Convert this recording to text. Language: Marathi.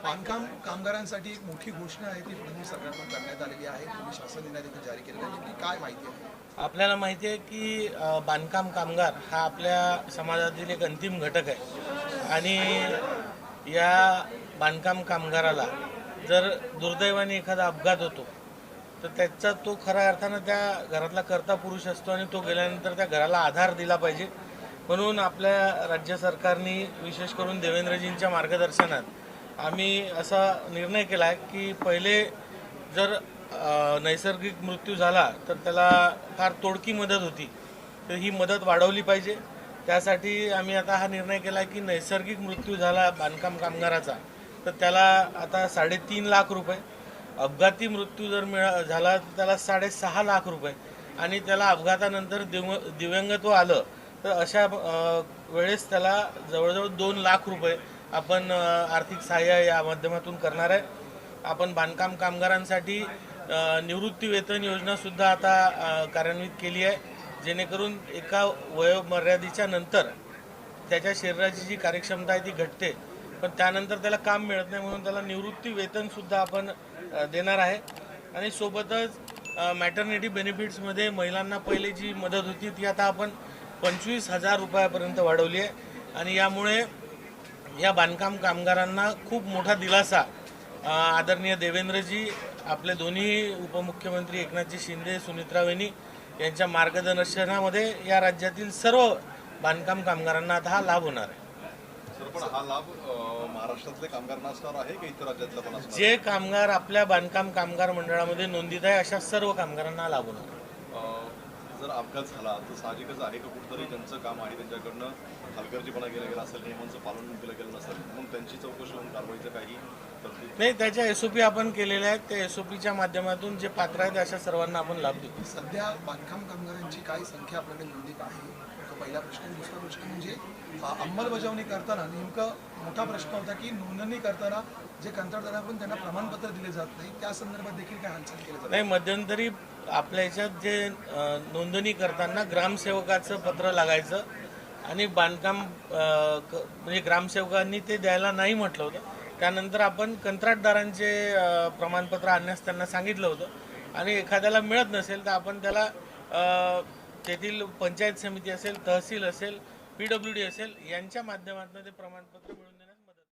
बांधकाम कामगारांसाठी एक मोठी घोषणा आहे ती फडणवीस सरकारकडून करण्यात आलेली आहे. तुम्ही शासन निर्णय देखील जारी केलेला आहे. नेमकी काय माहिती आहे? आपल्याला माहिती आहे की बांधकाम कामगार हा आपल्या समाजातील एक अंतिम घटक आहे आणि या बांधकाम कामगाराला जर दुर्दैवाने एखादा अपघात होतो तर त्याचा तो खऱ्या अर्थानं त्या घरातला कर्ता पुरुष असतो आणि तो गेल्यानंतर त्या घराला आधार दिला पाहिजे. म्हणून आपल्या राज्य सरकारने विशेष करून देवेंद्रजींच्या मार्गदर्शनात आम्ही असा निर्णय केला आहे की पहिले जर नैसर्गिक मृत्यू झाला तर त्याला फार तोडकी मदत होती, तर ही मदत वाढवली पाहिजे. त्यासाठी आम्ही आता हा निर्णय केला की नैसर्गिक मृत्यू झाला बांधकाम कामगाराचा तर त्याला आता 3.5 लाख रुपये, अपघाती मृत्यू जर झाला तर त्याला 6.5 लाख रुपये आणि त्याला अपघातानंतर दिव्यांगत्व आलं तर अशा वेळेस त्याला जवळजवळ 2 लाख रुपये आपण आर्थिक सहाय्य या माध्यमातून करणार आहे. आपण बांधकाम कामगारांसाठी निवृत्ती वेतन योजनासुद्धा आता कार्यान्वित केली आहे, जेणेकरून एका वयोमर्यादेच्या नंतर त्याच्या शरीराची जी कार्यक्षमता आहे ती घटते, पण त्यानंतर त्याला काम मिळत नाही, म्हणून त्याला निवृत्ती वेतनसुद्धा आपण देणार आहे. आणि सोबतच मॅटर्निटी बेनिफिट्समध्ये महिलांना पहिले जी मदत होती ती आता आपण 25,000 रुपयापर्यंत वाढवली आहे आणि यामुळे या बांधकाम कामगारांना खूप मोठा दिलासा आदरणीय देवेंद्रजी, आपले दोन्ही उपमुख्यमंत्री एकनाथजी शिंदे, सुनीत्रा वहिनी यांच्या मार्गदर्शनामध्ये या राज्यातील सर्व बांधकाम कामगारांना आता हा लाभ होणार आहे. सर, पण हा लाभ महाराष्ट्रातले कामगारांना असणार आहे की इतर राज्यातला पण असणार? जे कामगार आपल्या बांधकाम कामगार मंडळामध्ये नोंदीत आहे अशा सर्व कामगारांना लाभ होणार आहे. जर अपघात झाला तर साहजिकच आहे का कुठेतरी ज्यांचं काम आहे त्यांच्याकडनं हलगर्जीपणा केला गेला असेल, नियमांचं पालन केलं गेलं नसेल, मग त्यांची चौकशी होऊन कारवाईचं काही तरतूद नाही, त्याच्या SOP आपण केलेल्या आहेत. त्या SOPच्या माध्यमातून जे पात्र आहेत अशा सर्वांना आपण लाभ देऊ. सध्या बांधकाम कामगारांची काय संख्या आपल्याकडे नोंदीत आहे? तो पहिला प्रश्न. दुसरा प्रश्न म्हणजे अंमलबजावणी करताना नेमकं मोठा प्रश्न होता की नोंदणी करताना जे कंत्राटदाराकडून त्यांना प्रमाणपत्र दिले जात नाही, त्या संदर्भात देखील काय हालचाल केली जाते? नाही, मध्यंतरी आपल्या याच्यात जे नोंदणी करताना ग्रामसेवकाचं पत्र लागायचं आणि बांधकाम म्हणजे ग्रामसेवकांनी ते द्यायला नाही म्हटलं होतं. त्यानंतर आपण कंत्राटदारांचे प्रमाणपत्र आणण्यास त्यांना सांगितलं होतं आणि एखाद्याला मिळत नसेल तर आपण त्याला तेथील पंचायत समिती असेल, तहसील असेल, PWD असेल यांच्या माध्यमातून ते प्रमाणपत्र मिळून